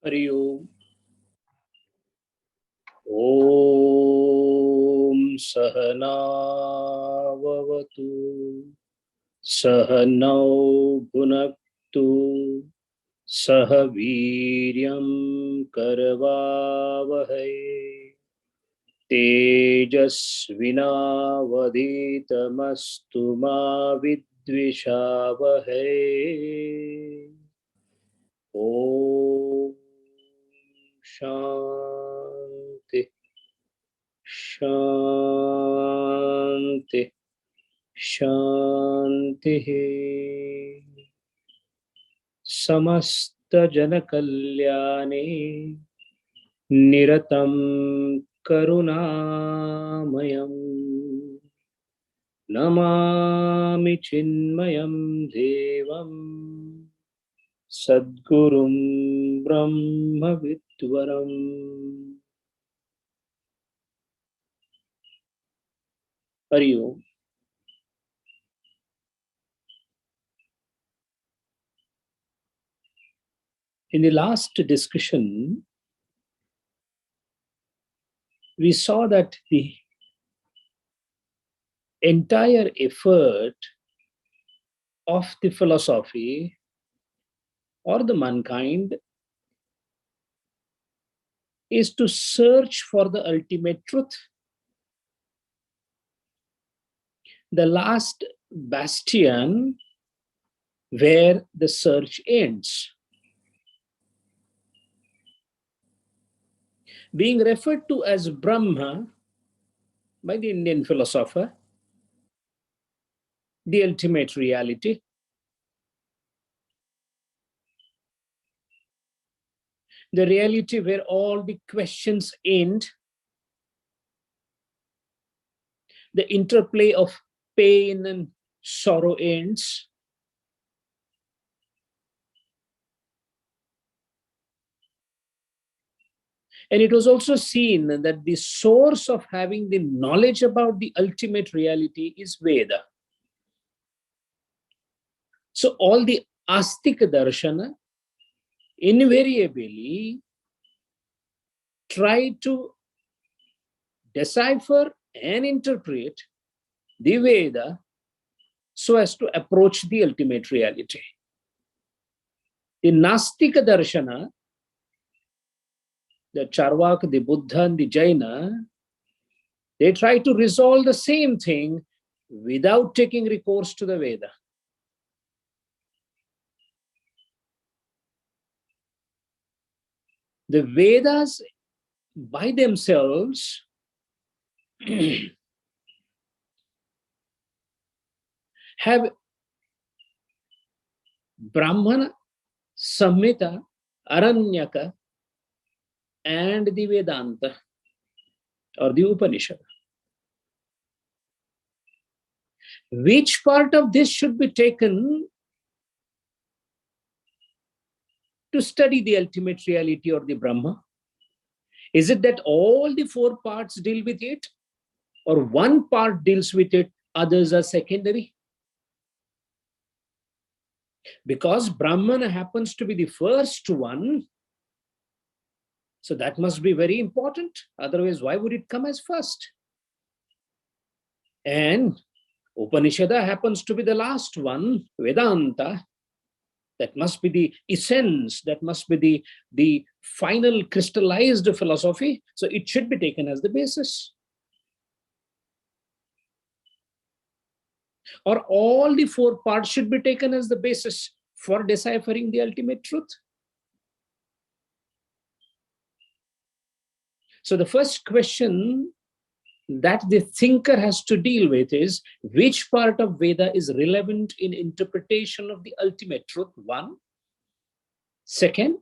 Hari Om. Om Sahana Vavatu Sahanau Bhunaktu Sahaviryam Karavavahai Tejasvinavaditamastu ma vidvishavahai. Om Shanti Shanti Shanti. Samasta Janakalyane Niratam Karunamayam Namami Chinmayam Devam Sadgurum Brahma Vidwaram. Hari Om. In the last discussion, we saw that the entire effort of the philosophy or the mankind is to search for the ultimate truth. The last bastion where the search ends. Being referred to as Brahma by the Indian philosopher, the ultimate reality. The reality where all the questions end, the interplay of pain and sorrow ends. And it was also seen that the source of having the knowledge about the ultimate reality is Veda. So all the Astika Darshana invariably try to decipher and interpret the Veda so as to approach the ultimate reality. The Nastika Darshana, the Charvaka, the Buddha, and the Jaina, they try to resolve the same thing without taking recourse to the Veda. The Vedas by themselves have Brahmana, Samhita, Aranyaka, and the Vedanta or the Upanishad. Which part of this should be taken to study the ultimate reality or the Brahma? Is it that all the four parts deal with it, or one part deals with it, others are secondary? Because Brahmana happens to be the first one, so that must be very important. Otherwise, why would it come as first? And Upanishada happens to be the last one, Vedanta. That must be the essence, that must be the final crystallized philosophy. So it should be taken as the basis. Or all the four parts should be taken as the basis for deciphering the ultimate truth. So the first question that the thinker has to deal with is, which part of Veda is relevant in interpretation of the ultimate truth? One. Second,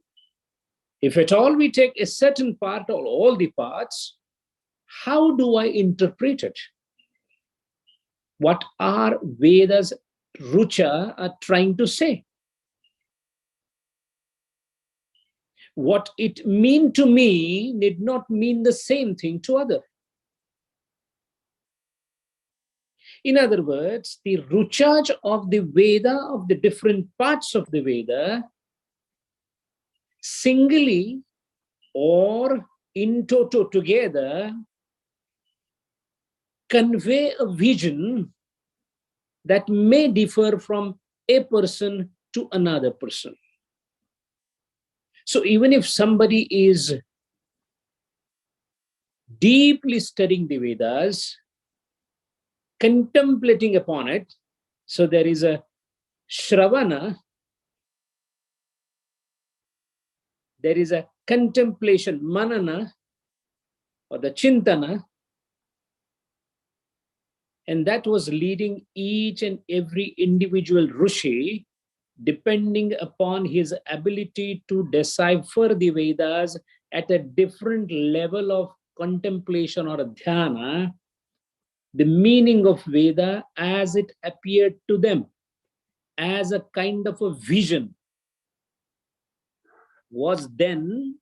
if at all we take a certain part or all the parts, how do I interpret it? What are Veda's Rucha are trying to say? What it mean to me need not mean the same thing to other. In other words, the Ruchaj of the Veda, of the different parts of the Veda, singly or in toto together, convey a vision that may differ from a person to another person. So even if somebody is deeply studying the Vedas, contemplating upon it, so there is a Shravana, there is a contemplation, Manana, or the Chintana, and that was leading each and every individual Rishi, depending upon his ability to decipher the Vedas at a different level of contemplation or dhyana, the meaning of Veda as it appeared to them, as a kind of a vision, was then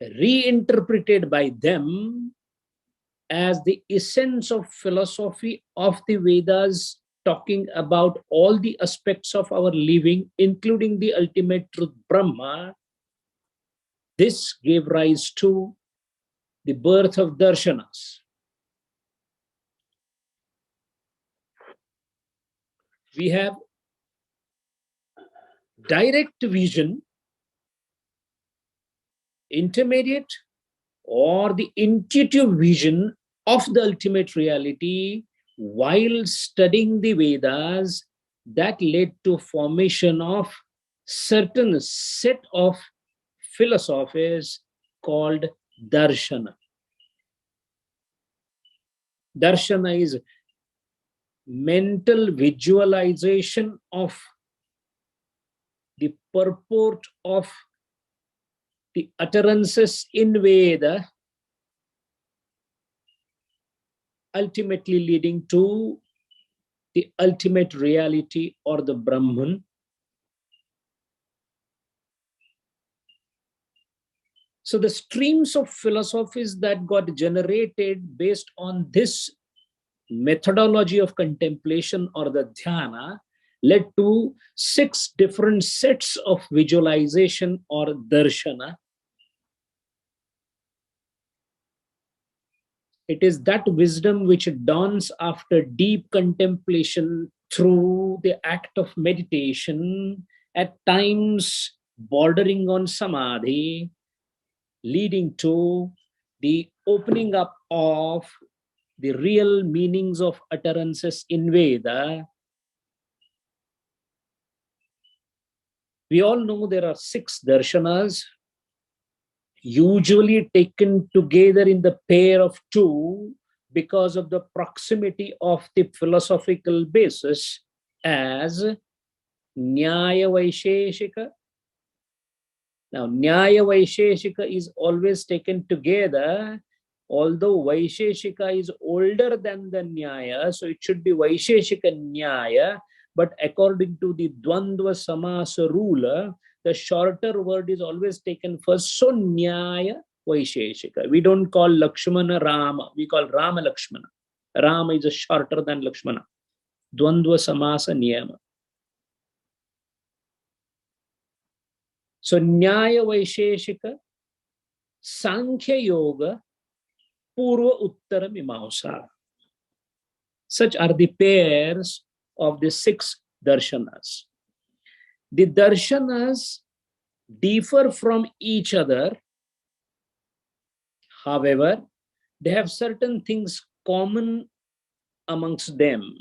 reinterpreted by them as the essence of philosophy of the Vedas, talking about all the aspects of our living, including the ultimate truth, Brahma. This gave rise to the birth of darshanas. We have direct vision, intermediate, or the intuitive vision of the ultimate reality while studying the Vedas, that led to formation of certain set of philosophies called darshana. Darshana is mental visualization of the purport of the utterances in Veda, ultimately leading to the ultimate reality or the Brahman. So the streams of philosophies that got generated based on this methodology of contemplation or the dhyana led to 6 different sets of visualization or darshana. It is that wisdom which dawns after deep contemplation through the act of meditation, at times bordering on samadhi, leading to the opening up of the real meanings of utterances in Veda. We all know there are 6 darshanas, usually taken together in the pair of 2 because of the proximity of the philosophical basis, as Nyaya Vaisheshika. Now, Nyaya Vaisheshika is always taken together, although Vaisheshika is older than the Nyaya, so it should be Vaisheshika Nyaya, but according to the Dvandva Samasa rule, the shorter word is always taken first, so Nyaya Vaisheshika. We don't call Lakshmana Rama, we call Rama Lakshmana. Rama is shorter than Lakshmana. Dvandva Samasa Niyama. So Nyaya Vaisheshika, Sankhya Yoga, Purva Uttara Mimamsa. Such are the pairs of the 6 darshanas. The darshanas differ from each other. However, they have certain things common amongst them.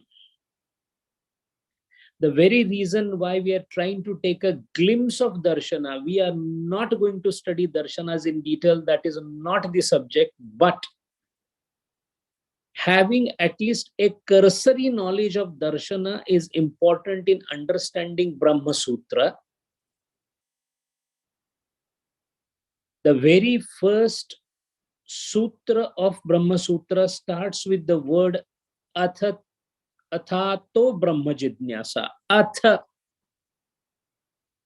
The very reason why we are trying to take a glimpse of darshana, we are not going to study darshanas in detail, that is not the subject, but having at least a cursory knowledge of darshana is important in understanding Brahma Sutra. The very first sutra of Brahma Sutra starts with the word atha, athato Brahma Jidnyasa. Atha,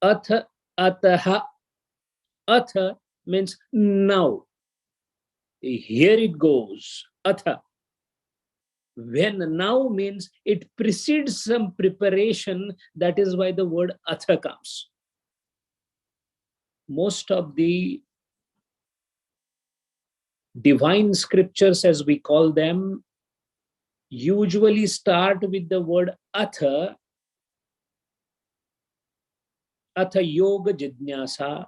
atha, ataha. Atha means now. Here it goes. Atha. When now means it precedes some preparation, that is why the word atha comes. most of the divine scriptures, as we call them, usually start with the word atha, atha yoga jidnyasa,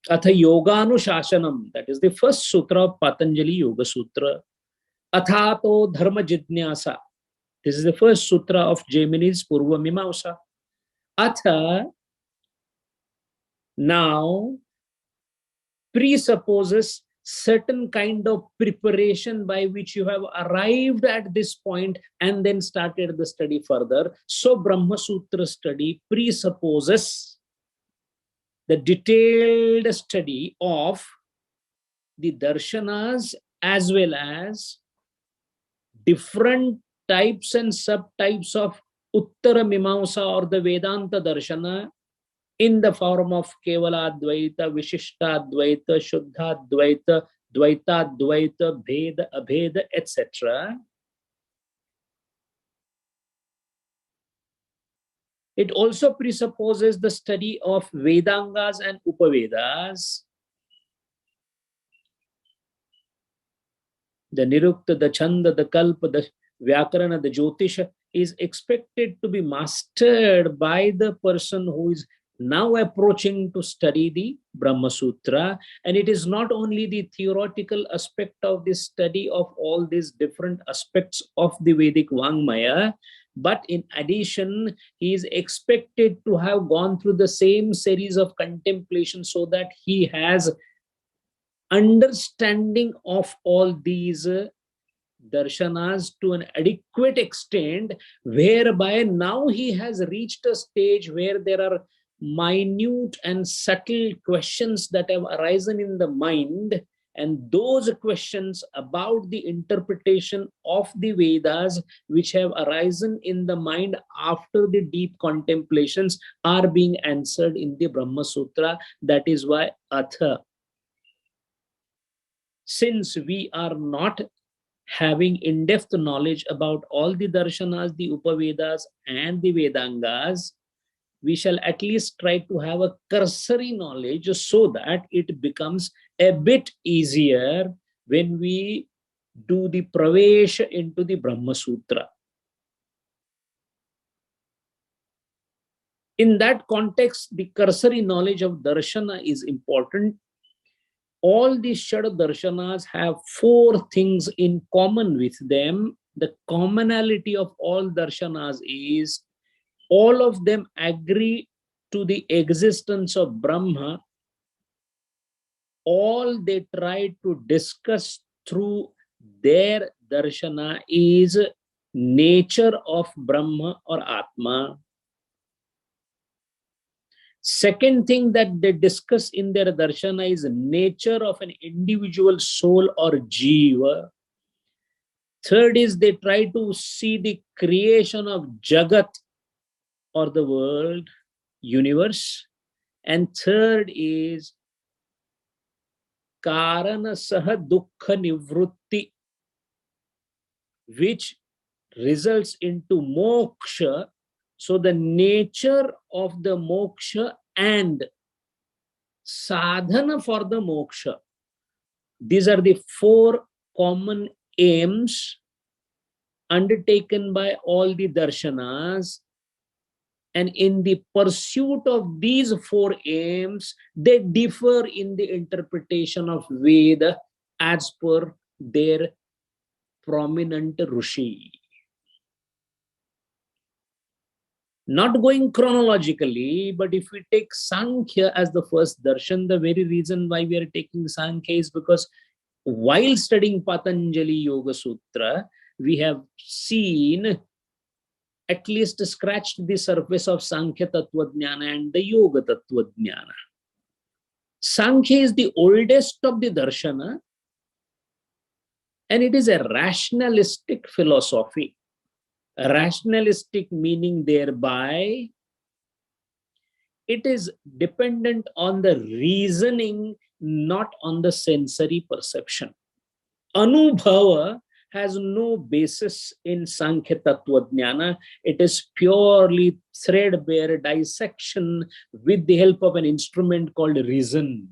atha yoganushashanam. That is the first sutra of Patanjali Yoga Sutra. Athato dharma jidnyasa. This is the first sutra of Jaimini's Purva Mimamsa. Atha now presupposes certain kind of preparation by which you have arrived at this point and then started the study further. So Brahma Sutra study presupposes the detailed study of the darshanas as well as different types and subtypes of Uttara Mimamsa or the Vedanta Darshana in the form of Kevala Dvaita, Vishishta Dvaita, Shuddha Dvaita, Dvaita Dvaita, Bheda, Abheda, etc. It also presupposes the study of Vedangas and Upavedas, the Nirukta, the Chanda, the Kalpa, the Vyakarana, the Jyotisha is expected to be mastered by the person who is now approaching to study the Brahma Sutra. And it is not only the theoretical aspect of the study of all these different aspects of the Vedic Vangmaya, but in addition, he is expected to have gone through the same series of contemplation so that he has understanding of all these darshanas to an adequate extent, whereby now he has reached a stage where there are minute and subtle questions that have arisen in the mind, and those questions about the interpretation of the Vedas which have arisen in the mind after the deep contemplations are being answered in the Brahma Sutra. That is why Atha, since we are not having in-depth knowledge about all the darshanas, the Upavedas and the Vedangas, we shall at least try to have a cursory knowledge so that it becomes a bit easier when we do the pravesh into the Brahma Sutra. In that context, the cursory knowledge of darshana is important. All these Shad Darshanas have four things in common with them. The commonality of all darshanas is all of them agree to the existence of Brahma. All they try to discuss through their darshana is nature of Brahma or Atma. Second thing that they discuss in their darshana is nature of an individual soul or jiva. Third is they try to see the creation of Jagat or the world, universe. And third is Karana Saha Dukkha Nivrutti, which results into moksha. So the nature of the moksha and sadhana for the moksha. These are the four common aims undertaken by all the darshanas. And in the pursuit of these four aims, they differ in the interpretation of Veda as per their prominent Rishi. Not going chronologically, but if we take Sankhya as the first darshan, the very reason why we are taking Sankhya is because while studying Patanjali Yoga Sutra, we have seen, at least scratched the surface of Sankhya Tattva Jnana and the Yoga Tattva Jnana. Sankhya is the oldest of the darshana, and it is a rationalistic philosophy. Rationalistic meaning thereby it is dependent on the reasoning, not on the sensory perception. Anubhava has no basis in Sankhya Tattva Jnana. It is purely threadbare dissection with the help of an instrument called reason.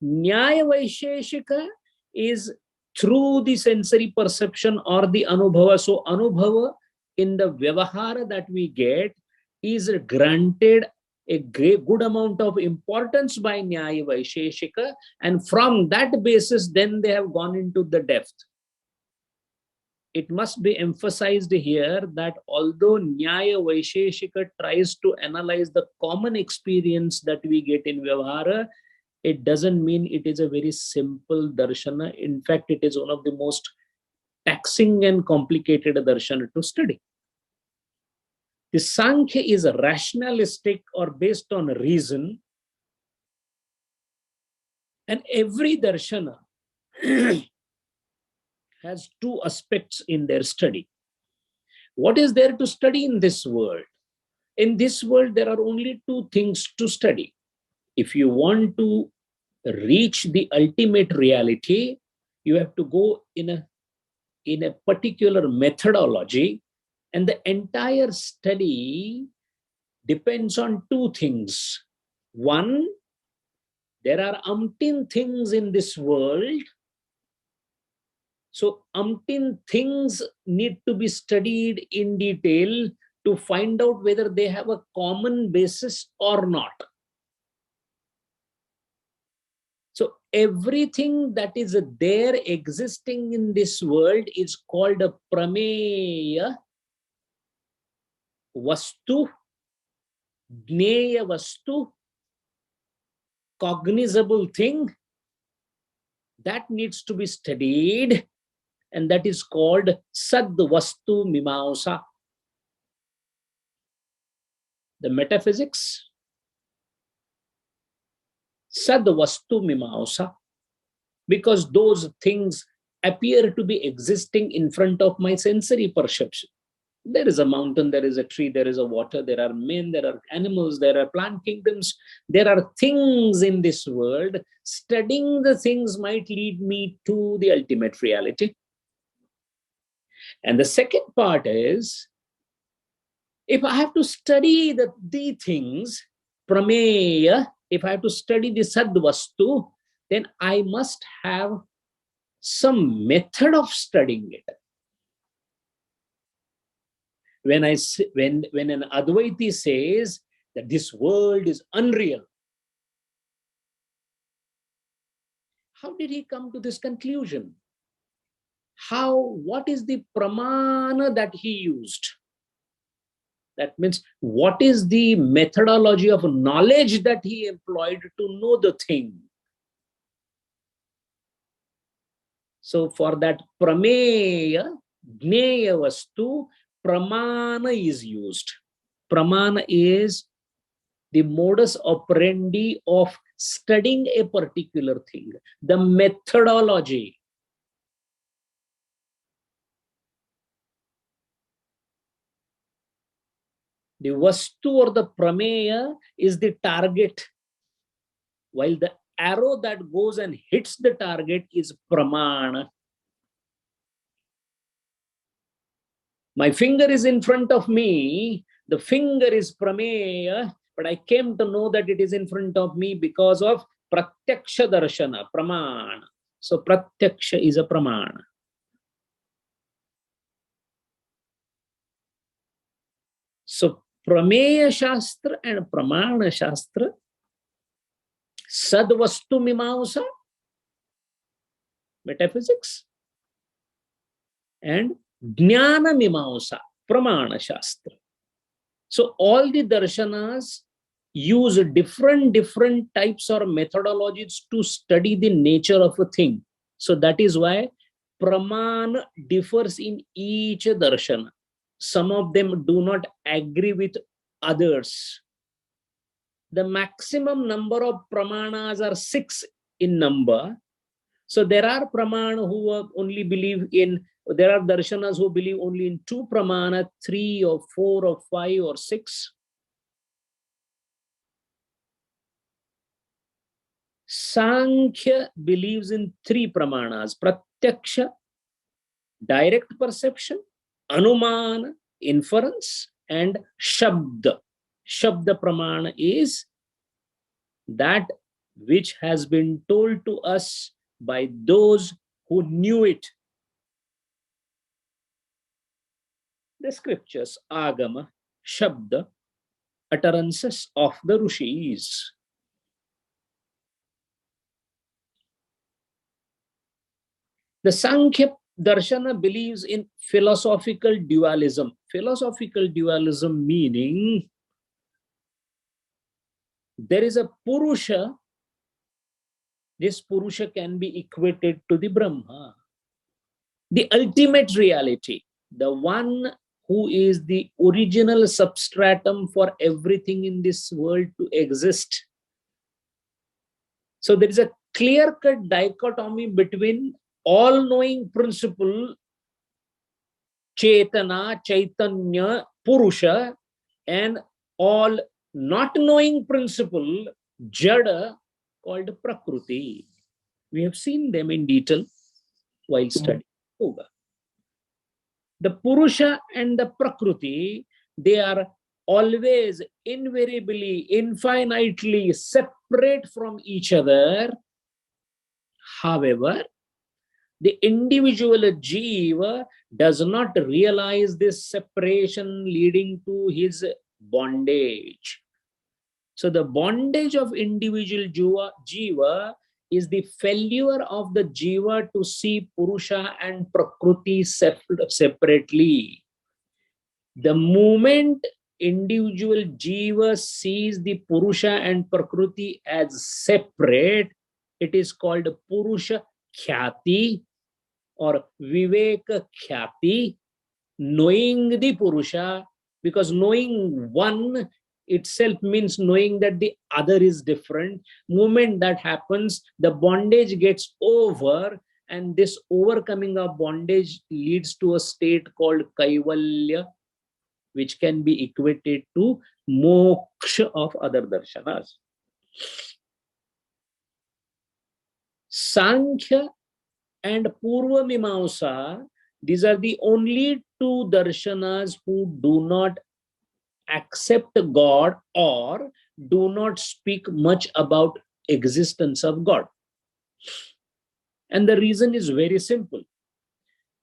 Nyaya Vaisheshika is through the sensory perception or the anubhava. So anubhava in the vyavahara that we get is granted a good amount of importance by Nyaya Vaisheshika, and from that basis then they have gone into the depth. It must be emphasized here that although Nyaya Vaisheshika tries to analyze the common experience that we get in Vyavahara, it doesn't mean it is a very simple darshana. In fact, it is one of the most taxing and complicated darshana to study. The Sankhya is rationalistic or based on reason, and every darshana has two aspects in their study. What is there to study in this world? In this world, there are only two things to study. If you want to reach the ultimate reality, you have to go in a particular methodology, and the entire study depends on two things. One, there are umpteen things in this world. So umpteen things need to be studied in detail to find out whether they have a common basis or not. So everything that is there existing in this world is called a prameya vastu, jneya vastu, cognizable thing that needs to be studied, and that is called sad vastu mimamsa. The metaphysics, sad vastu mimamsa, because those things appear to be existing in front of my sensory perception. There is a mountain, there is a tree, there is a water, there are men, there are animals, there are plant kingdoms, there are things in this world. Studying the things might lead me to the ultimate reality. And the second part is, if I have to study the things, prameya, if I have to study the sadvastu, then I must have some method of studying it. When an Advaiti says that this world is unreal, how did he come to this conclusion? What is the pramana that he used? That means, what is the methodology of knowledge that he employed to know the thing? So for that prameya, jneya vastu, pramana is used. Pramana is the modus operandi of studying a particular thing, the methodology. The vastu or the prameya is the target, while the arrow that goes and hits the target is pramana. My finger is in front of me, the finger is prameya, but I came to know that it is in front of me because of pratyaksha darshana, pramana. So pratyaksha is a pramana. So prameya shastra and pramana shastra, sadvastu mimamsa, metaphysics, and jnana mimamsa, pramana shastra. So all the darshanas use different types or methodologies to study the nature of a thing. So that is why pramana differs in each darshana. Some of them do not agree with others. The maximum number of pramanas are 6 in number. So there are pramana who only believe in, there are darshanas who believe only in 2 pramana, 3 or 4 or 5 or 6. Sankhya believes in 3 pramanas, Pratyaksha, direct perception, Anumana, inference, and Shabda. Shabda Pramana is that which has been told to us by those who knew it. The scriptures, Agama, Shabda, utterances of the Rishis. The Sankhya Darshana believes in philosophical dualism. Philosophical dualism meaning there is a Purusha. This Purusha can be equated to the Brahma, the ultimate reality, the one who is the original substratum for everything in this world to exist. So there is a clear-cut dichotomy between all-knowing principle, Chetana, Chaitanya, Purusha, and all not knowing principle, Jada, called Prakriti. We have seen them in detail while studying Yoga. The Purusha and the Prakriti, they are always invariably, infinitely separate from each other. However, the individual Jiva does not realize this separation, leading to his bondage. So the bondage of individual Jiva is the failure of the Jiva to see Purusha and Prakriti separately. The moment individual Jiva sees the Purusha and Prakriti as separate, it is called Purusha Khyati or Viveka Khyati, knowing the Purusha, because knowing one itself means knowing that the other is different. Moment that happens, the bondage gets over, and this overcoming of bondage leads to a state called Kaivalya, which can be equated to moksha of other darshanas. Sankhya and Purva Mimamsa, these are the only two darshanas who do not accept God or do not speak much about existence of God. And the reason is very simple.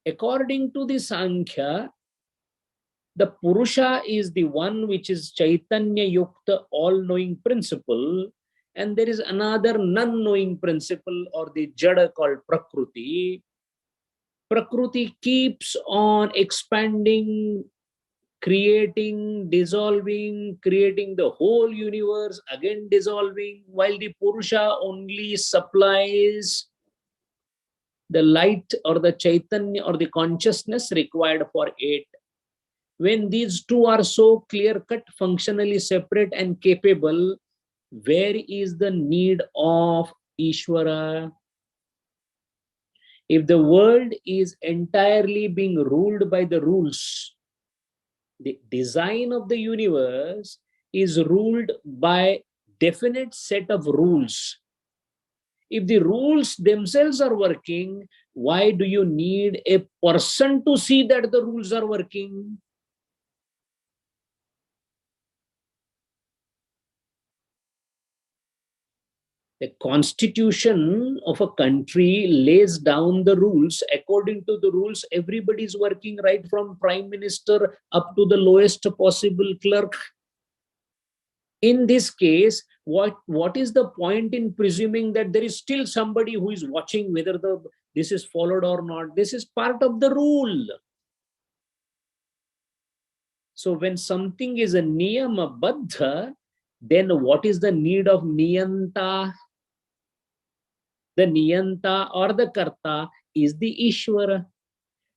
According to the Sankhya, the Purusha is the one which is Chaitanya Yukta, all-knowing principle, and there is another non-knowing principle or the Jada called Prakriti. Prakriti keeps on expanding, creating, dissolving, creating the whole universe, again dissolving, while the Purusha only supplies the light or the Chaitanya or the consciousness required for it. When these two are so clear-cut, functionally separate and capable, where is the need of Ishvara? If the world is entirely being ruled by the rules, the design of the universe is ruled by definite set of rules. If the rules themselves are working, why do you need a person to see that the rules are working? The constitution of a country lays down the rules. According to the rules, everybody is working, right from prime minister up to the lowest possible clerk. In this case, what is the point in presuming that there is still somebody who is watching whether this is followed or not? This is part of the rule. So when something is a niyama baddha, then what is the need of niyanta? The niyanta or the karta is the Ishvara.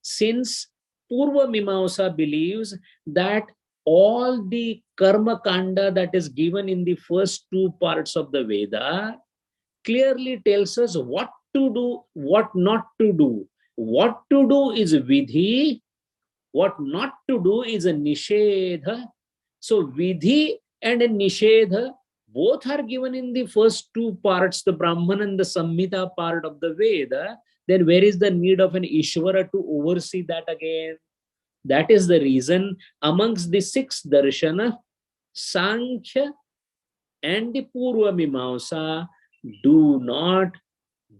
Since Purva Mimamsa believes that all the karma kanda that is given in the first two parts of the Veda clearly tells us what to do, what not to do. What to do is vidhi, what not to do is a nishedha. So vidhi and a nishedha both are given in the first two parts, the Brahman and the Samhita part of the Veda. then where is the need of an Ishvara to oversee that again? That is the reason amongst the 6 darshana, Sankhya and the Purva Mimamsa do not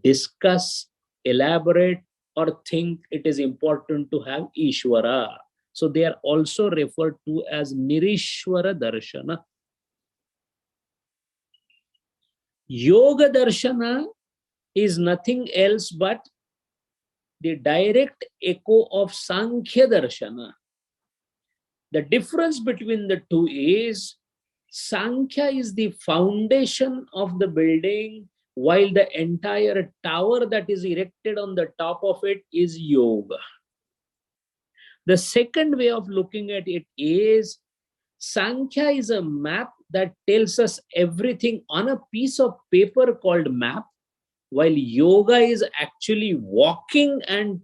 discuss, elaborate, or think it is important to have Ishvara. So they are also referred to as Nirishwara Darshana. Yoga Darshana is nothing else but the direct echo of Sankhya Darshana. The difference between the two is Sankhya is the foundation of the building, while the entire tower that is erected on the top of it is yoga. The second way of looking at it is Sankhya is a map that tells us everything on a piece of paper called map, while yoga is actually walking and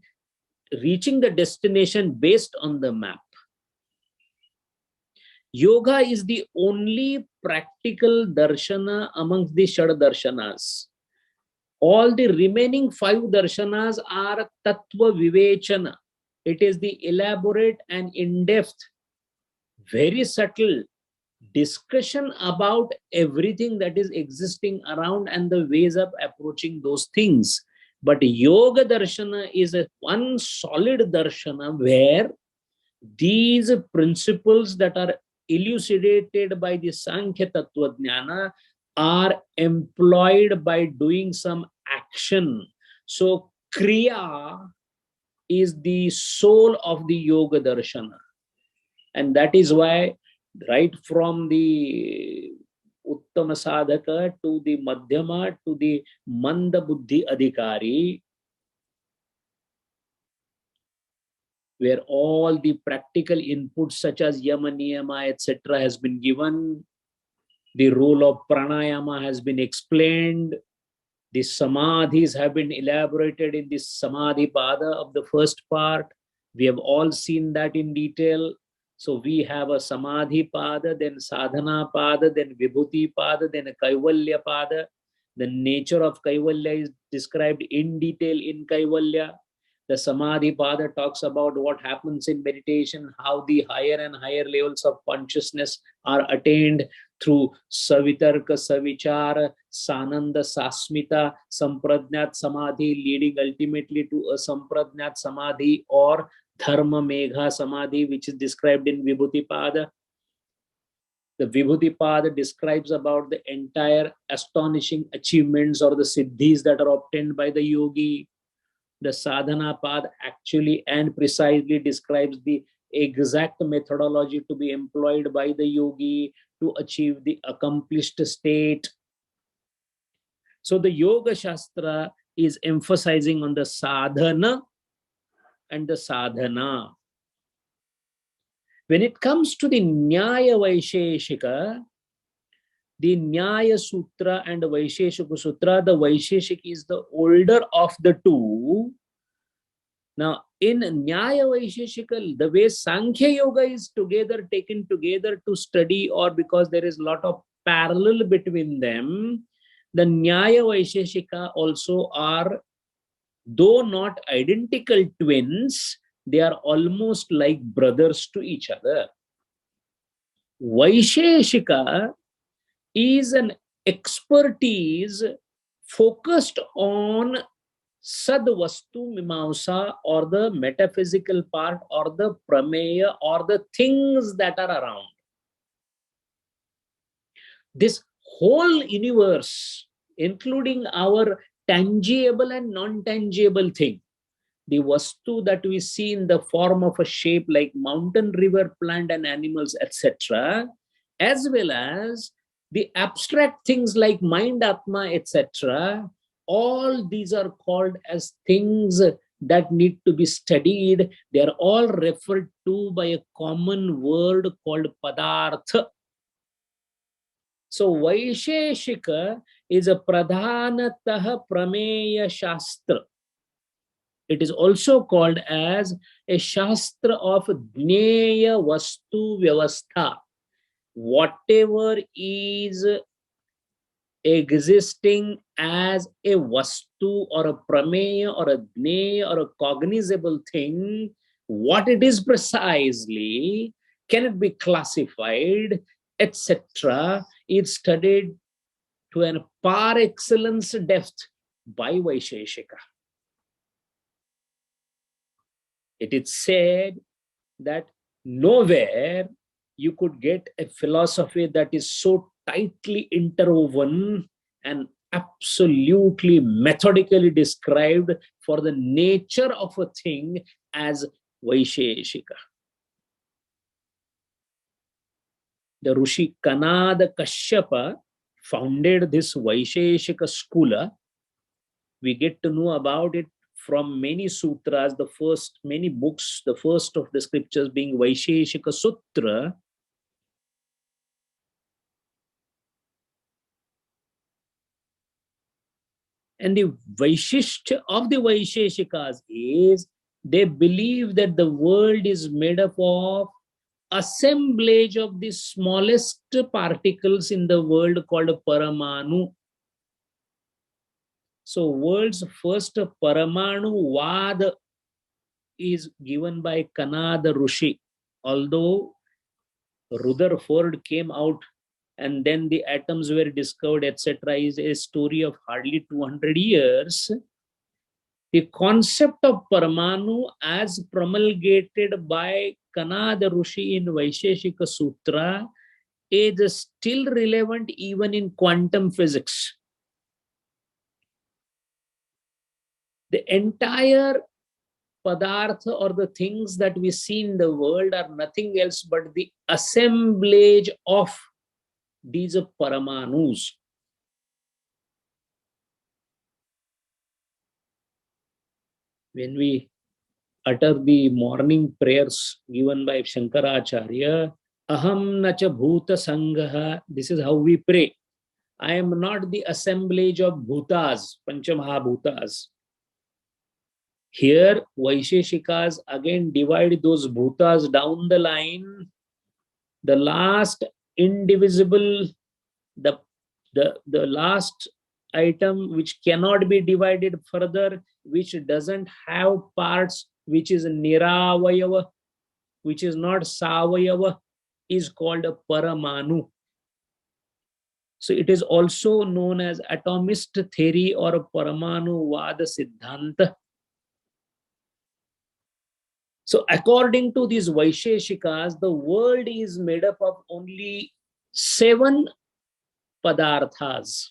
reaching the destination based on the map. Yoga is the only practical darshana amongst the Shad darshanas. All the remaining 5 darshanas are tattva vivechana. It is the elaborate and in-depth, very subtle discussion about everything that is existing around and the ways of approaching those things. But Yoga Darshana is one solid darshana where these principles that are elucidated by the Sankhya Tattva Jnana are employed by doing some action. So Kriya is the soul of the Yoga Darshana. And that is why right from the Uttama Sadhaka to the Madhyama to the Manda Buddhi Adhikari, where all the practical inputs such as Yama, Niyama, etc. has been given, the role of Pranayama has been explained, the Samadhis have been elaborated in the Samadhi Pada of the first part. We have all seen that in detail. So we have a Samadhi Pada, then Sadhana Pada, then Vibhuti Pada, then a Kaivalya Pada. The nature of Kaivalya is described in detail in Kaivalya. The Samadhi Pada talks about what happens in meditation, how the higher and higher levels of consciousness are attained through Savitarka, Savichara, Sananda, Sasmita, Sampradnyat Samadhi, leading ultimately to a Sampradnyat Samadhi or Dharma Megha Samadhi, which is described in Vibhuti Pada. The Vibhuti Pada describes about the entire astonishing achievements or the siddhis that are obtained by the yogi. The Sadhana Pada actually and precisely describes the exact methodology to be employed by the yogi to achieve the accomplished state. So the Yoga Shastra is emphasizing on the sadhana and the sadhana. When it comes to the Nyaya Vaisheshika, the Nyaya Sutra and the Vaisheshika Sutra, the Vaisheshik is the older of the two. Now, in Nyaya Vaisheshika, the way Sankhya Yoga is together, taken together to study, or because there is a lot of parallel between them, the Nyaya Vaisheshika also are, though not identical twins, they are almost like brothers to each other. Vaisheshika is an expertise focused on Sadvastu Mimamsa, or the metaphysical part, or the Prameya, or the things that are around. This whole universe, including our tangible and non-tangible thing, the Vastu that we see in the form of a shape like mountain, river, plant and animals, etc., as well as the abstract things like mind, Atma, etc., all these are called as things that need to be studied. They are all referred to by a common word called Padartha. So Vaisheshika is a Pradhanataha Prameya Shastra. It is also called as a Shastra of Jneya Vastu Vyavastha. Whatever is existing as a vastu or a prameya or a jneya or a cognizable thing, what it is precisely, can it be classified, etc., is studied to an par excellence depth by Vaisheshika. It is said that nowhere you could get a philosophy that is so tightly interwoven and absolutely methodically described for the nature of a thing as Vaisheshika. The Rishi Kanada Kashyapa founded this Vaisheshika school. We get to know about it from many sutras, the first, many books, the first of the scriptures being Vaisheshika Sutra. And the Vaishishya of the Vaisheshikas is they believe that the world is made up of assemblage of the smallest particles in the world called Paramanu. So world's first Paramanu Vad is given by Kanada Rishi. Although Rutherford came out and then the atoms were discovered, etc., is a story of hardly 200 years. The concept of Paramanu as promulgated by Kanada Rishi in Vaisheshika Sutra is still relevant even in quantum physics. The entire Padartha or the things that we see in the world are nothing else but the assemblage of these Paramanus. When we utter the morning prayers given by Shankaracharya, Aham nacha bhuta sangha, this is how we pray. I am not the assemblage of bhutas, Panchamahabhutas. Here, Vaisheshikas again divide those bhutas down the line. The last indivisible, the last item which cannot be divided further, which doesn't have parts, which is Niravayava, which is not Savayava, is called a Paramanu. So it is also known as atomist theory or a Paramanu Vada Siddhanta. So according to these Vaisheshikas, the world is made up of only 7 padarthas.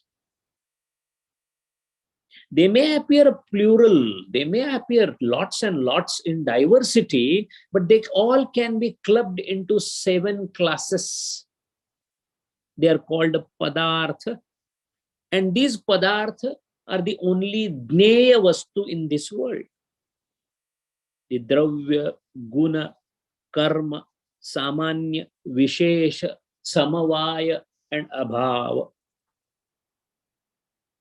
They may appear plural, they may appear lots and lots in diversity, but they all can be clubbed into 7 classes. They are called padartha. And these padartha are the only jneya vastu in this world. The dravya, guna, karma, samanya, vishesha, samavaya, and abhava.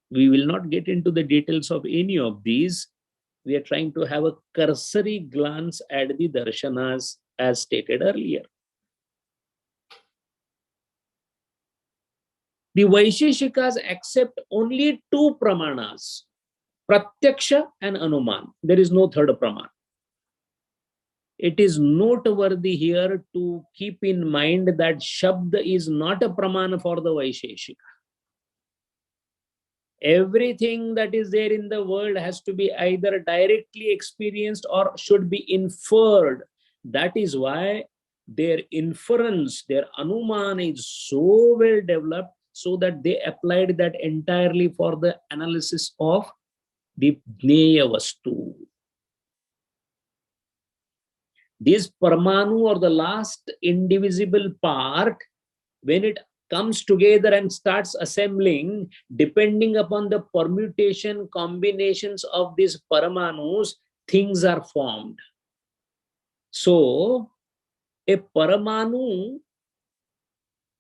We will not get into the details of any of these. We are trying to have a cursory glance at the darshanas as stated earlier. The Vaisheshikas accept only 2 pramanas, pratyaksha and anuman. There is no third praman. It is noteworthy here to keep in mind that Shabda is not a pramana for the Vaisheshika. Everything that is there in the world has to be either directly experienced or should be inferred. That is why their inference, their anuman is so well developed so that they applied that entirely for the analysis of the Jneya Vastu. This Paramanu or the last indivisible part, when it comes together and starts assembling, depending upon the permutation combinations of these Paramanus, things are formed. So, a Paramanu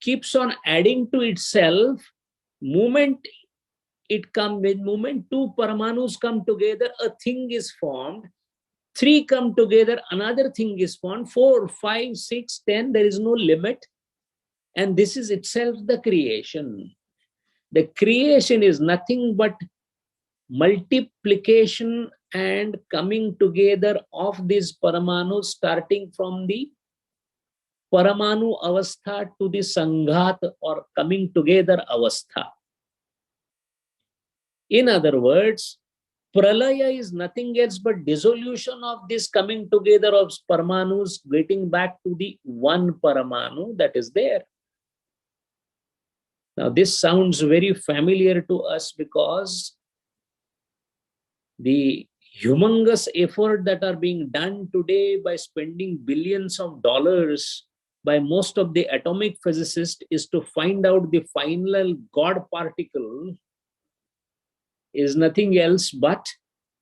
keeps on adding to itself. Moment 2 Paramanus come together, a thing is formed. 3 come together, another thing is formed. 4, 5, 6, 10, there is no limit. And this is itself the creation. The creation is nothing but multiplication and coming together of these Paramanu, starting from the Paramanu Avastha to the Sanghat or coming together Avastha. In other words, Pralaya is nothing else but dissolution of this coming together of Paramanus, getting back to the one Paramanu that is there. Now, this sounds very familiar to us because the humongous effort that are being done today by spending billions of dollars by most of the atomic physicists is to find out the final God particle is nothing else but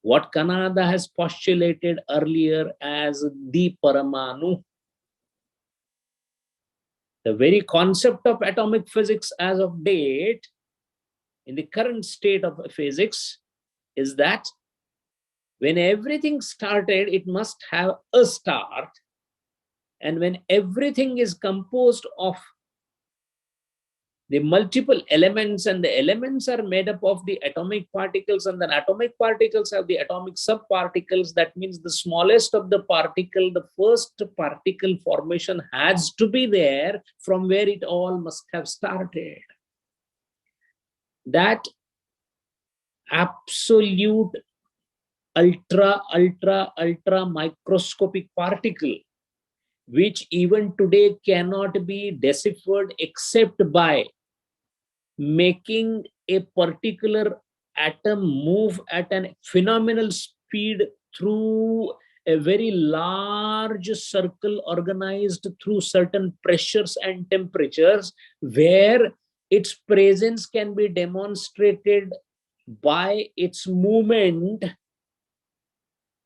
what Kanada has postulated earlier as the Paramanu. The very concept of atomic physics as of date, in the current state of physics, is that when everything started, it must have a start. And when everything is composed of the multiple elements, and the elements are made up of the atomic particles, and then atomic particles have the atomic subparticles, that means the smallest of the particle, the first particle formation has to be there from where it all must have started. That absolute ultra microscopic particle, which even today cannot be deciphered except by making a particular atom move at a phenomenal speed through a very large circle organized through certain pressures and temperatures, where its presence can be demonstrated by its movement.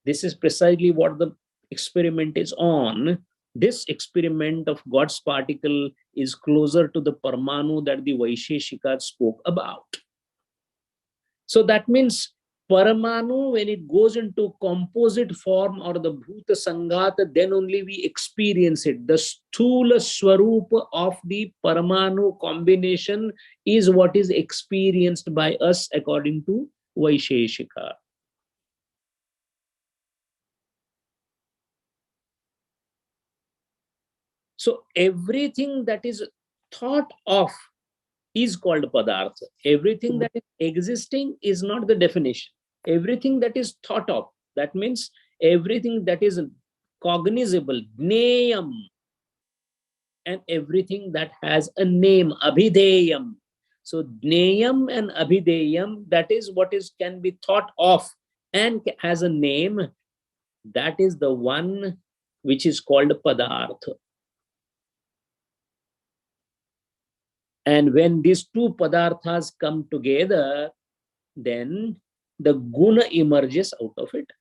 This is precisely what the experiment is on. This experiment of God's particle is closer to the Parmanu that the Vaisheshikas spoke about. So that means Paramanu, when it goes into composite form or the Bhuta Sanghata, then only we experience it. The Sthula Swarupa of the Paramanu combination is what is experienced by us according to Vaisheshika. So everything that is thought of is called Padartha. Everything that is existing is not the definition. Everything that is thought of, that means everything that is cognizable, Jneyam, and everything that has a name, Abhideyam. So Jneyam and Abhideyam, that is what is can be thought of and has a name. That is the one which is called Padartha. And when these two padarthas come together, then the guna emerges out of it.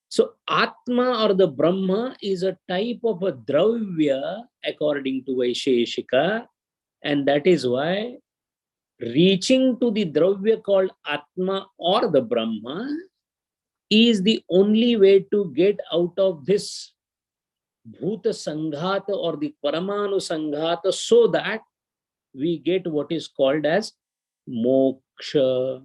So Atma or the Brahma is a type of a dravya according to Vaisheshika, and that is why reaching to the dravya called Atma or the Brahma is the only way to get out of this Bhuta Sanghata or the Paramanu Sanghata, so that we get what is called as moksha.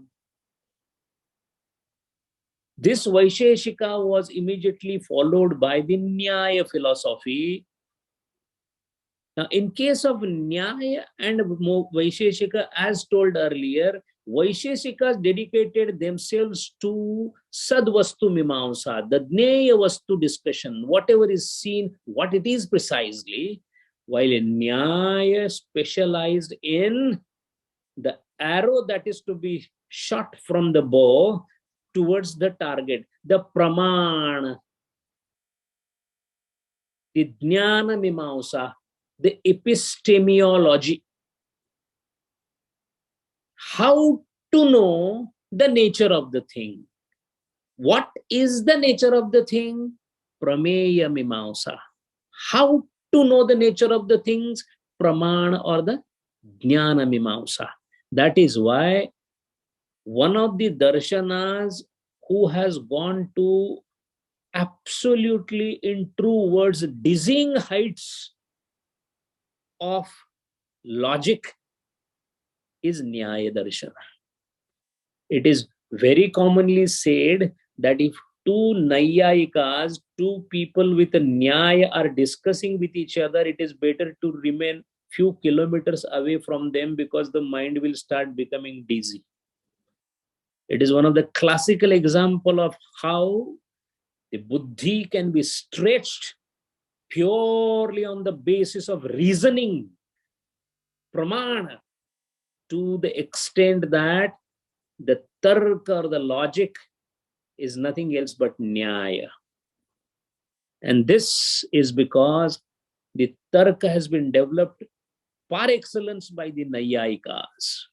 This Vaisheshika was immediately followed by the Nyaya philosophy. Now, in case of Nyaya and Vaisheshika, as told earlier, Vaisheshikas dedicated themselves to Sadvastu Mimamsa, the Jneya Vastu discussion, whatever is seen, what it is precisely, while Nyaya specialized in the arrow that is to be shot from the bow towards the target, the Pramana, the Jnana Mimamsa, the epistemology. How to know the nature of the thing. What is the nature of the thing? Prameya Mimamsa. How to know the nature of the things? Pramana or the Jnana Mimamsa. That is why one of the darshanas who has gone to absolutely, in true words, dizzying heights of logic is Nyaya Darshana. It is very commonly said that if two Nayayikas, two people with a Nyaya are discussing with each other, it is better to remain few kilometers away from them because the mind will start becoming dizzy. It is one of the classical example of how the buddhi can be stretched purely on the basis of reasoning, pramana, to the extent that the tarka or the logic is nothing else but nyaya. And this is because the tarka has been developed par excellence by the Nayayikas.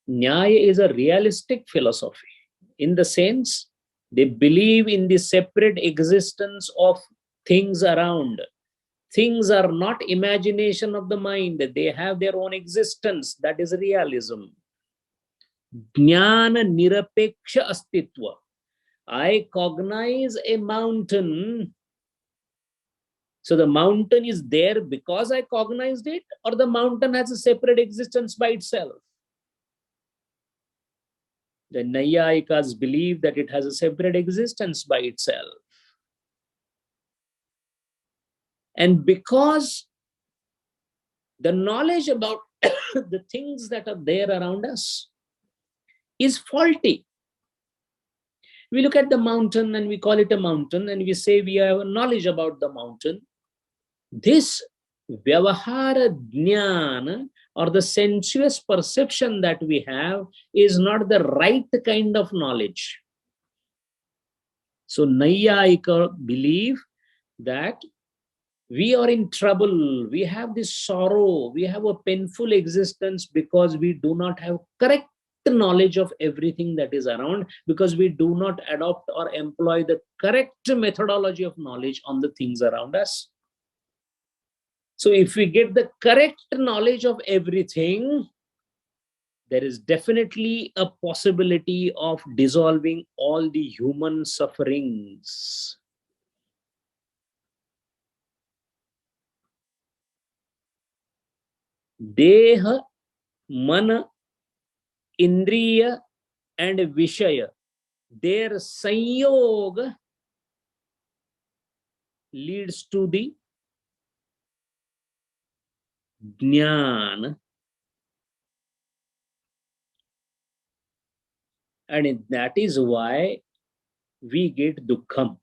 Nyaya is a realistic philosophy in the sense they believe in the separate existence of things around. Things are not imagination of the mind. They have their own existence. That is realism. Jnana nirapeksha astitva. I cognize a mountain. So the mountain is there because I cognized it, or the mountain has a separate existence by itself. The Nayayikas believe that it has a separate existence by itself. And because the knowledge about the things that are there around us is faulty. We look at the mountain and we call it a mountain and we say we have knowledge about the mountain. This vyavahara jnana or the sensuous perception that we have is not the right kind of knowledge. So Nayayika believe that we are in trouble, we have this sorrow, we have a painful existence because we do not have correct knowledge of everything that is around, because we do not adopt or employ the correct methodology of knowledge on the things around us. So if we get the correct knowledge of everything, there is definitely a possibility of dissolving all the human sufferings. Deha, mana, indriya and vishaya, their sanyog leads to the jnana, and that is why we get dukkham.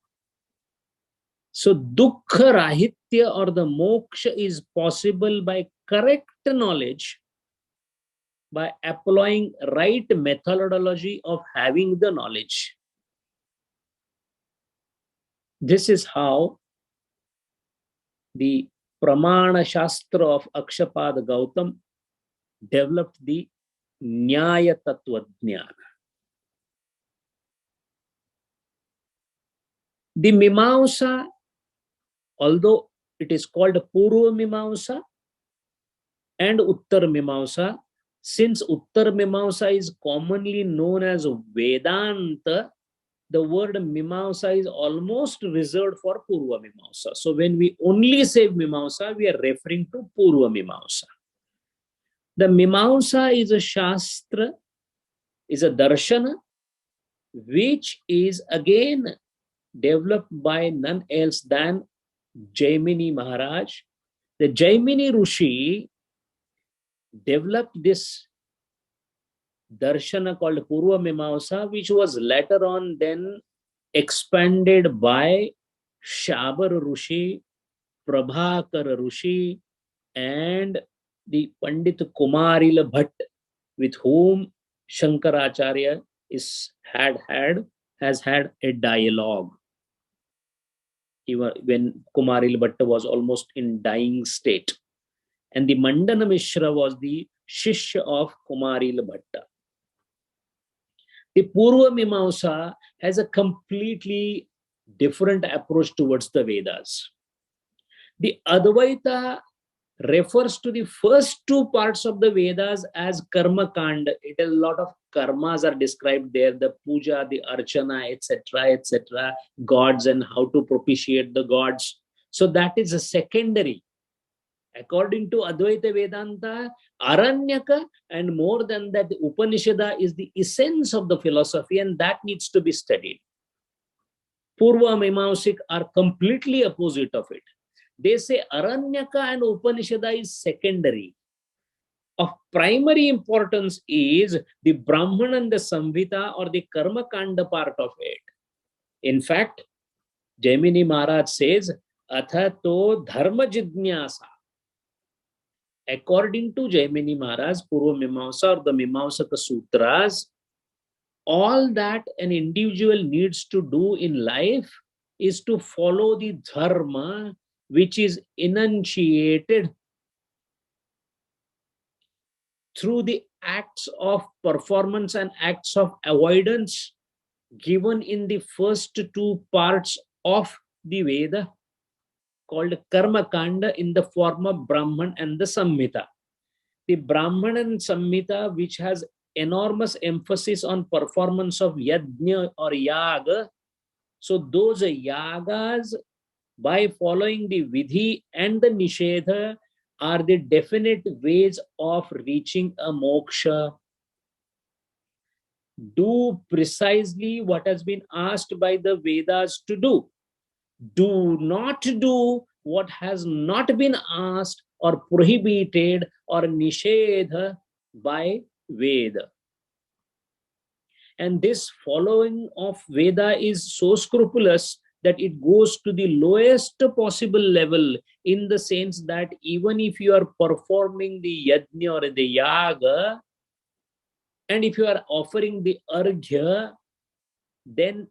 So dukkha rahitya or the moksha is possible by correct knowledge, by applying right methodology of having the knowledge. This is how the Pramana Shastra of Akshapad Gautam developed the Nyaya Tattva Jnana. The Mimamsa, although it is called Purva Mimamsa and Uttar Mimamsa, since Uttar Mimamsa is commonly known as Vedanta, the word Mimamsa is almost reserved for Purva Mimamsa. So when we only say Mimamsa, we are referring to Purva Mimamsa. The Mimamsa is a Shastra, is a Darshana, which is again developed by none else than Jaimini Maharaj. The Jaimini Rishi developed this darshana called Purva Mimamsa, which was later on then expanded by Shabar Rishi, Prabhakar Rishi, and the Pandit Kumarila Bhatt, with whom Shankaracharya has had a dialogue. Even when Kumarila Bhatta was almost in dying state. And the Mandana Mishra was the Shishya of Kumarila Bhatta. The Purva Mimamsa has a completely different approach towards the Vedas. The Advaita refers to the first two parts of the Vedas as Karma Kanda. A lot of karmas are described there, the puja, the archana, etc., gods and how to propitiate the gods. So that is a secondary. According to Advaita Vedanta, Aranyaka, and more than that, the Upanishada is the essence of the philosophy, and that needs to be studied. Purva Mimamsik are completely opposite of it. They say Aranyaka and Upanishada is secondary. Of primary importance is the Brahman and the Samhita, or the Karma Kanda part of it. In fact, Jaimini Maharaj says, Atha to dharma jidnyasa. According to Jaimini Maharaj, Purva Mimamsa or the Mimamsaka Sutras, all that an individual needs to do in life is to follow the dharma which is enunciated through the acts of performance and acts of avoidance given in the first two parts of the Veda, called Karma Kanda, in the form of Brahman and the Samhita. The Brahman and Samhita, which has enormous emphasis on performance of yajna or yaga. So those yagas, by following the vidhi and the nishedha, are the definite ways of reaching a moksha. Do precisely what has been asked by the Vedas to do. Do not do what has not been asked or prohibited or nishedha by Veda. And this following of Veda is so scrupulous that it goes to the lowest possible level, in the sense that even if you are performing the yajna or the yaga, and if you are offering the arghya, then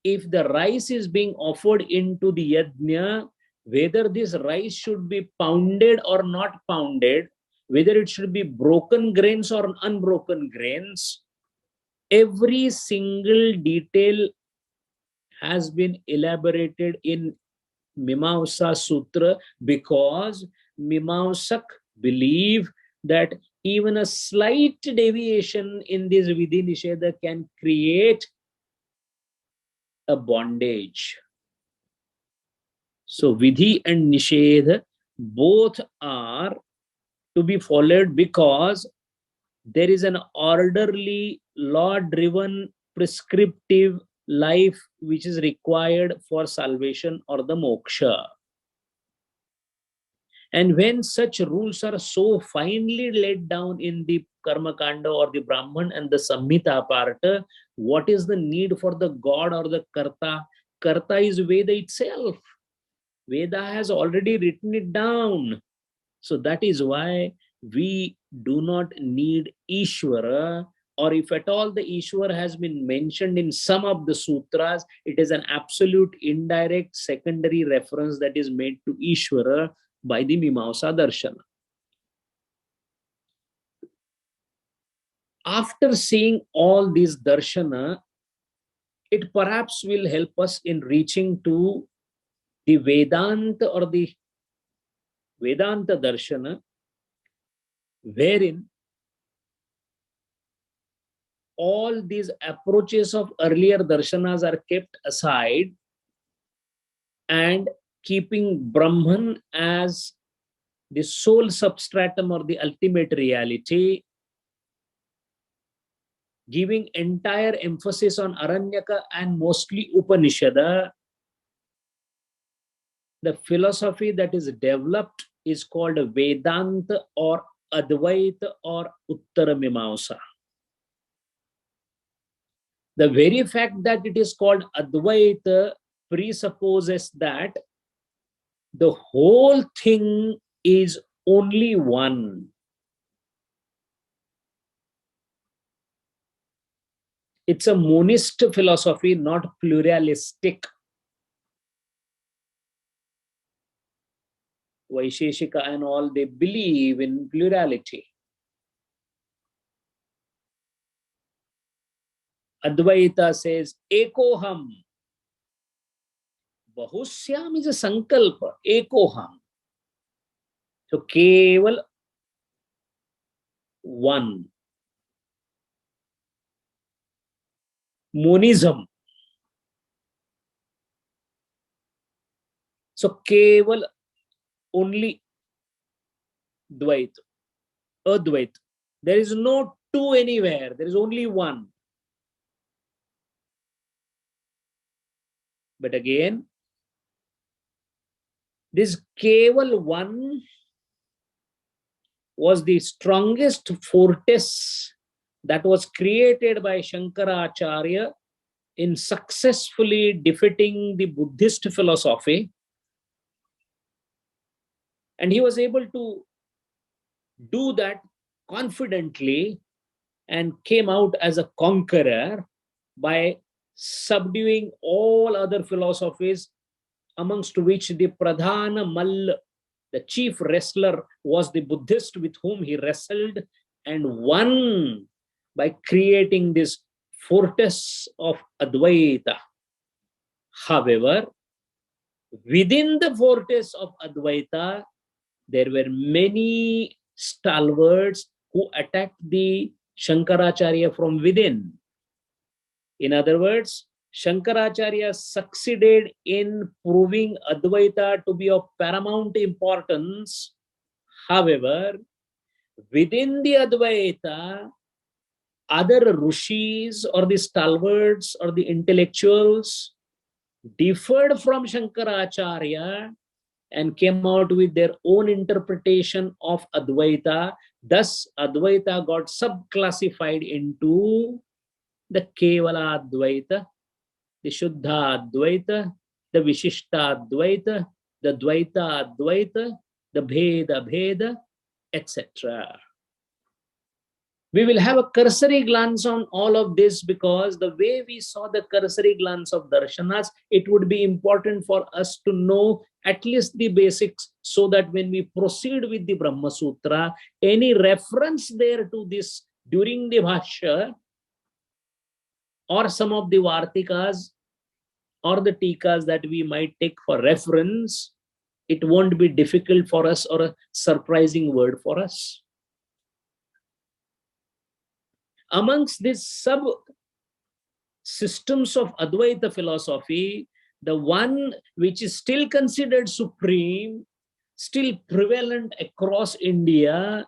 if the rice is being offered into the yajna, whether this rice should be pounded or not pounded, whether it should be broken grains or unbroken grains, every single detail has been elaborated in Mimamsa Sutra, because Mimamsak believe that even a slight deviation in this Vidhi Nisheda can create a bondage. So Vidhi and Nisheda both are to be followed, because there is an orderly, law-driven, prescriptive life which is required for salvation or the moksha. And when such rules are so finely laid down in the Karma Kanda or the Brahman and the Samhita part, what is the need for the God or the Karta? Karta is Veda itself. Veda has already written it down. So that is why we do not need Ishvara, or if at all the Ishvara has been mentioned in some of the sutras, it is an absolute indirect secondary reference that is made to Ishvara by the Mimamsa Darshana. After seeing all these darshana, it perhaps will help us in reaching to the Vedanta or the Vedanta Darshana, wherein all these approaches of earlier darshanas are kept aside, and keeping Brahman as the sole substratum or the ultimate reality, giving entire emphasis on Aranyaka and mostly Upanishada, the philosophy that is developed is called Vedanta or Advaita or Uttara Mimamsa. The very fact that it is called Advaita presupposes that the whole thing is only one. It's a monist philosophy, not pluralistic. Vaisheshika and all, they believe in plurality. Advaita says, Ekoham. Bahusyam is a sankalpa, Ekoham. So, Keval one. Monism. So, Keval only Dvait, Advait. There is no two anywhere. There is only one. But again, this Keval one was the strongest fortress that was created by Shankaracharya in successfully defeating the Buddhist philosophy. And he was able to do that confidently and came out as a conqueror by subduing all other philosophies, amongst which the Pradhana Mall, the chief wrestler, was the Buddhist with whom he wrestled and won by creating this fortress of Advaita. However, within the fortress of Advaita, there were many stalwarts who attacked the Shankaracharya from within. In other words, Shankaracharya succeeded in proving Advaita to be of paramount importance. However, within the Advaita, other rishis or the stalwarts or the intellectuals differed from Shankaracharya and came out with their own interpretation of Advaita. Thus, Advaita got subclassified into the Kevala Advaita, the Shuddha Advaita, the Vishishta Advaita, the Dvaita Advaita, the Bheda Bheda, etc. We will have a cursory glance on all of this because the way we saw the cursory glance of darshanas, it would be important for us to know at least the basics so that when we proceed with the Brahma Sutra, any reference there to this during the Bhasya or some of the Vartikas or the Tikas that we might take for reference, it won't be difficult for us or a surprising word for us. Amongst these sub-systems of Advaita philosophy, the one which is still considered supreme, still prevalent across India,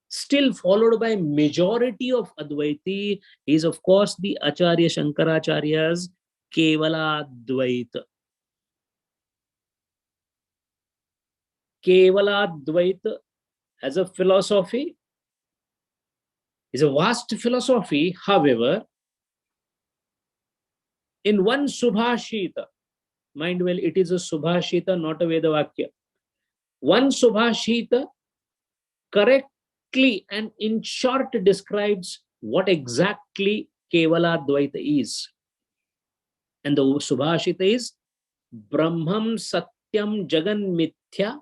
still followed by majority of Advaiti, is of course the Acharya Shankaracharya's Kevala Advaita. Kevala Advaita as a philosophy is a vast philosophy. However, in one Subhashita, mind well, it is a Subhashita, not a Vedavakya. One Subhashita correctly and in short describes what exactly Kevala Dvaita is. And the Subhashita is Brahmam Satyam Jagan Mithya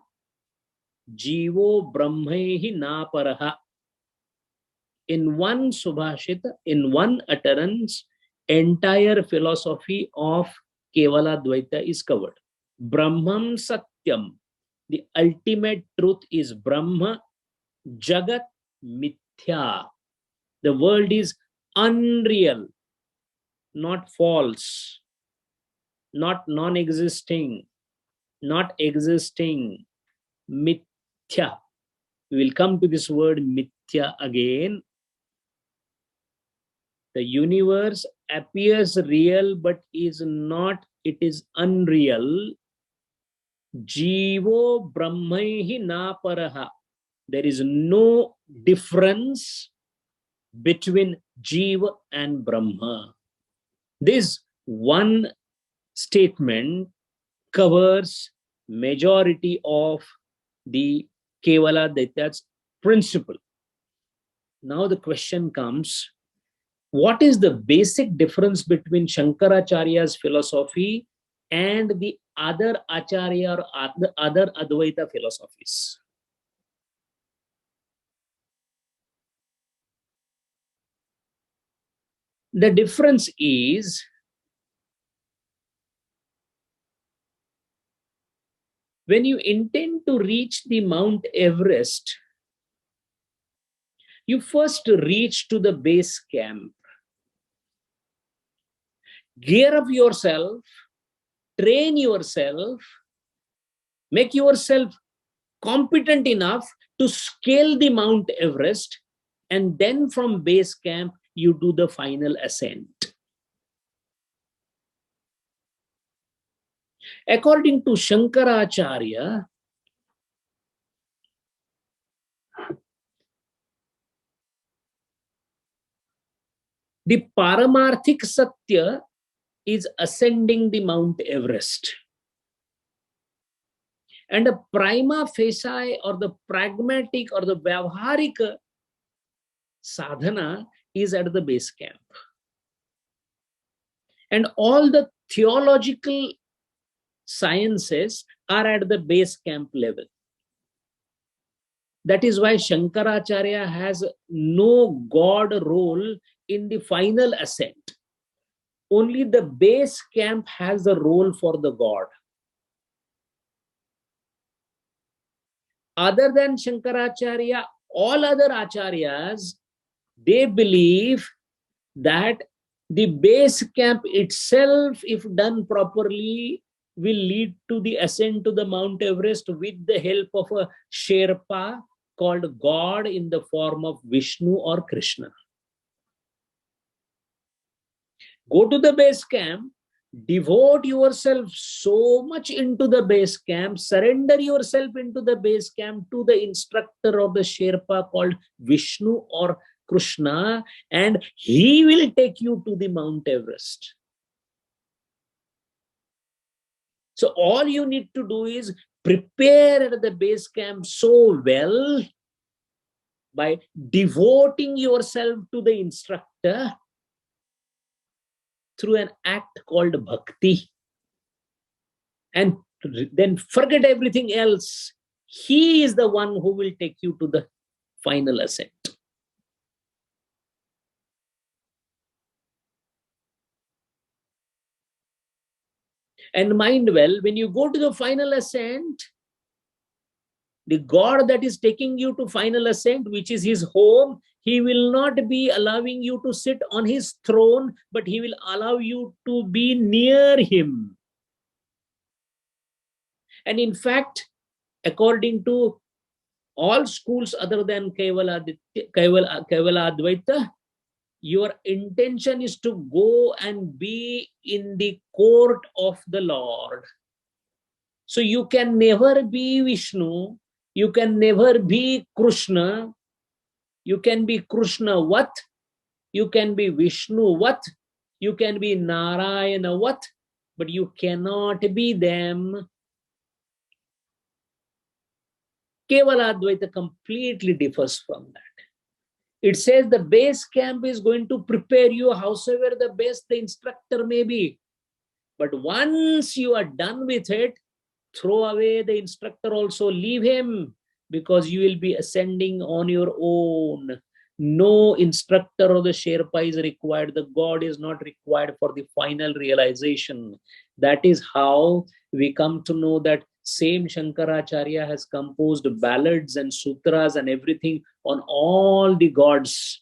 Jivo Brahmaihi Naparaha. In one Subhashita, in one utterance, entire philosophy of Kevala Dvaita is covered. Brahmam Satyam, the ultimate truth is Brahma, Jagat Mithya. The world is unreal, not false, not non-existing, not existing, Mithya. We will come to this word Mithya again. The universe appears real but is not, it is unreal. Jivo Brahmaihi Naparaha. There is no difference between Jiva and Brahma. This one statement covers majority of the Kevala Dvaita's principle. Now the question comes, what is the basic difference between Shankaracharya's philosophy and the other Acharya or other Advaita philosophies? The difference is when you intend to reach the Mount Everest, you first reach to the base camp. Gear up yourself, train yourself, make yourself competent enough to scale the Mount Everest, and then from base camp, you do the final ascent. According to Shankaracharya, the Paramarthik Satya is ascending the Mount Everest. And the prima facie or the pragmatic or the vyavharika sadhana is at the base camp. And all the theological sciences are at the base camp level. That is why Shankaracharya has no God role in the final ascent. Only the base camp has the role for the God. Other than Shankaracharya, all other acharyas, they believe that the base camp itself, if done properly, will lead to the ascent to the Mount Everest with the help of a Sherpa called God in the form of Vishnu or Krishna. Go to the base camp, devote yourself so much into the base camp, surrender yourself into the base camp to the instructor of the Sherpa called Vishnu or Krishna, and he will take you to the Mount Everest. So all you need to do is prepare at the base camp so well by devoting yourself to the instructor through an act called bhakti. And then forget everything else. He is the one who will take you to the final ascent. And mind well, when you go to the final ascent, the God that is taking you to final ascent, which is his home, he will not be allowing you to sit on his throne, but he will allow you to be near him. And in fact, according to all schools other than Kevala Advaita, your intention is to go and be in the court of the Lord. So you can never be Vishnu, you can never be Krishna, you can be Krishna-vat, you can be Vishnu-vat, you can be Narayana-vat, but you cannot be them. Kevala Advaita completely differs from that. It says the base camp is going to prepare you, howsoever the best the instructor may be. But once you are done with it, throw away the instructor also, leave him, because you will be ascending on your own. No instructor or the Sherpa is required. The God is not required for the final realization. That is how we come to know that same Shankaracharya has composed ballads and sutras and everything on all the gods.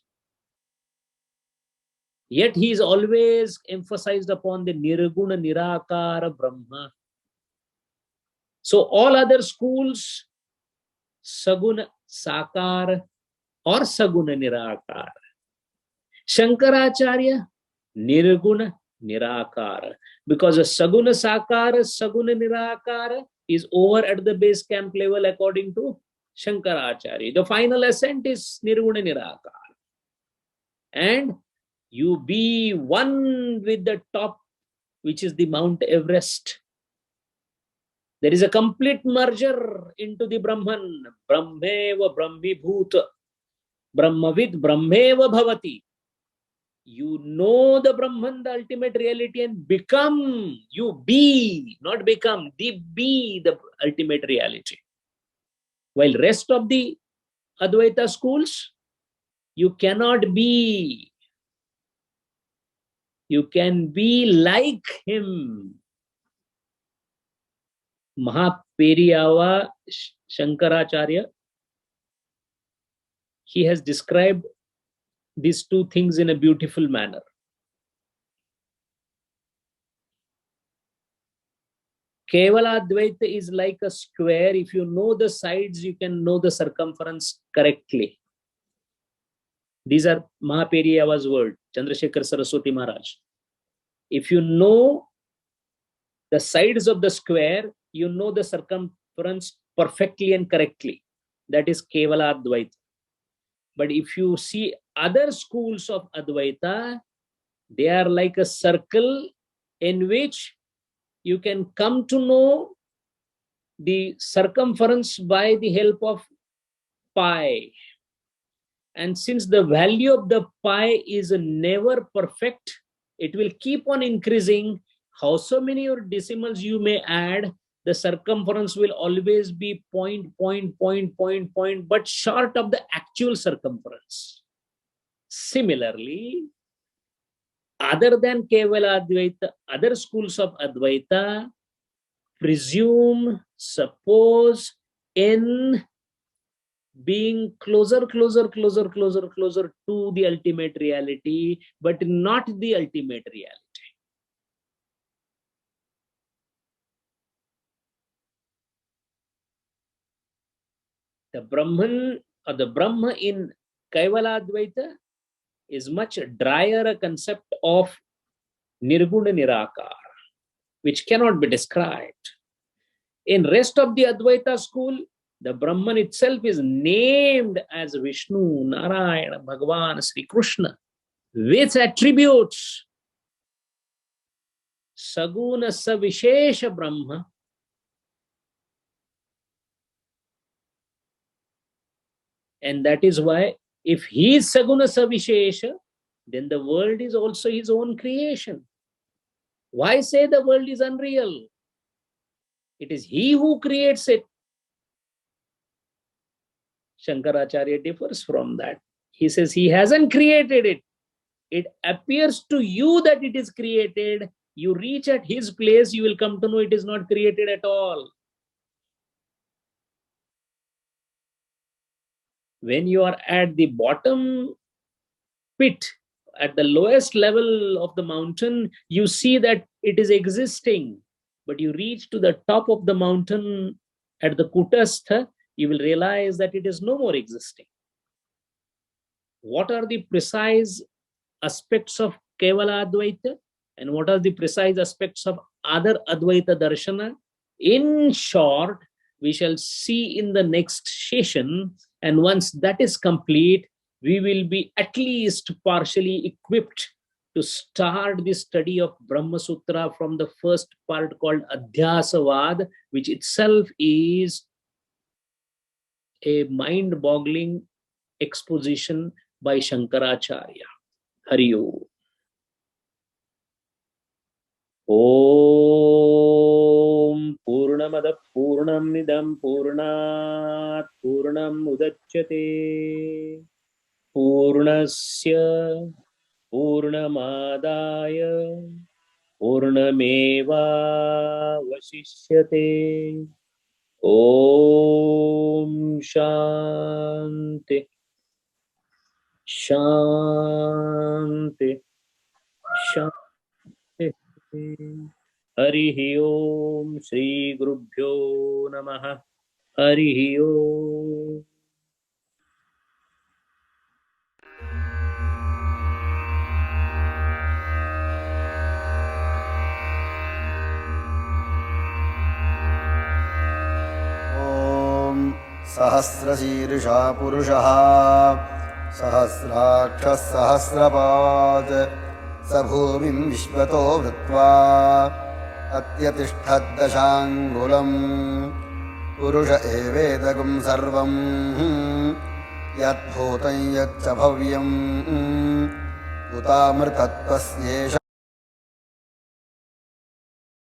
Yet he is always emphasized upon the Nirguna Nirakara Brahma. So all other schools, Saguna Sakar or Saguna Nirakara. Shankaracharya, Nirguna Nirakara. Because a Saguna Sakara, Saguna Nirakara is over at the base camp level according to Shankaracharya. The final ascent is Nirguna Nirakara. And you be one with the top, which is the Mount Everest. There is a complete merger into the Brahman. Brahmeva Brahmibhuta. Brahmavid Brahmeva Bhavati. You know the Brahman, the ultimate reality, and become, you be, not become, be the ultimate reality. While rest of the Advaita schools, you cannot be. You can be like him. Mahaperiyawa Shankaracharya, he has described these two things in a beautiful manner. Kevala Advaita is like a square. If you know the sides, you can know the circumference correctly. These are Mahaperiya's word, Chandrasekhar Saraswati Maharaj. If you know the sides of the square, you know the circumference perfectly and correctly. That is Kevala Advaita. But if you see other schools of Advaita, they are like a circle in which you can come to know the circumference by the help of pi. And since the value of the pi is never perfect, it will keep on increasing. How so many or decimals you may add, the circumference will always be point, but short of the actual circumference. Similarly, other than Kevala Advaita, other schools of Advaita presume, suppose in being closer to the ultimate reality, but not the ultimate reality. The Brahman or the Brahma in Kaivala Advaita is much drier a concept of Nirguna Nirakara, which cannot be described. In rest of the Advaita school, the Brahman itself is named as Vishnu, Narayana, Bhagavan, Sri Krishna, with attributes. Saguna Savishesha Brahma. And that is why, if he is Saguna Savishesha, then the world is also his own creation. Why say the world is unreal? It is he who creates it. Shankaracharya differs from that. He says he hasn't created it. It appears to you that it is created. You reach at his place, you will come to know it is not created at all. When you are at the bottom pit, at the lowest level of the mountain, you see that it is existing. But you reach to the top of the mountain at the Kutastha, you will realize that it is no more existing. What are the precise aspects of Kevala Advaita? And what are the precise aspects of other Advaita Darshana? In short, we shall see in the next session. And once that is complete, we will be at least partially equipped to start the study of Brahma Sutra from the first part called Adhyasavad, which itself is a mind-boggling exposition by Shankaracharya. Hari Om. Om Purnamada Purnam Nidam Purnat Purnam Udachyate Purnasya Purnamadaya Purnameva Vasishyate. Om Shanti Shanti Shanti. Harihi Om Shri Gurubhyo Namaha. Harihi Om. सहस्रशीर्षा पुरुषः सहस्राक्षः सहस्रपात् स भूमिं विश्वतो वृत्वा अत्यतिष्ठद्दशाङ्गुलम् पुरुष एवेदगुं सर्वं यद्भूतं यच्च भव्यम् उतामृतत्वस्येष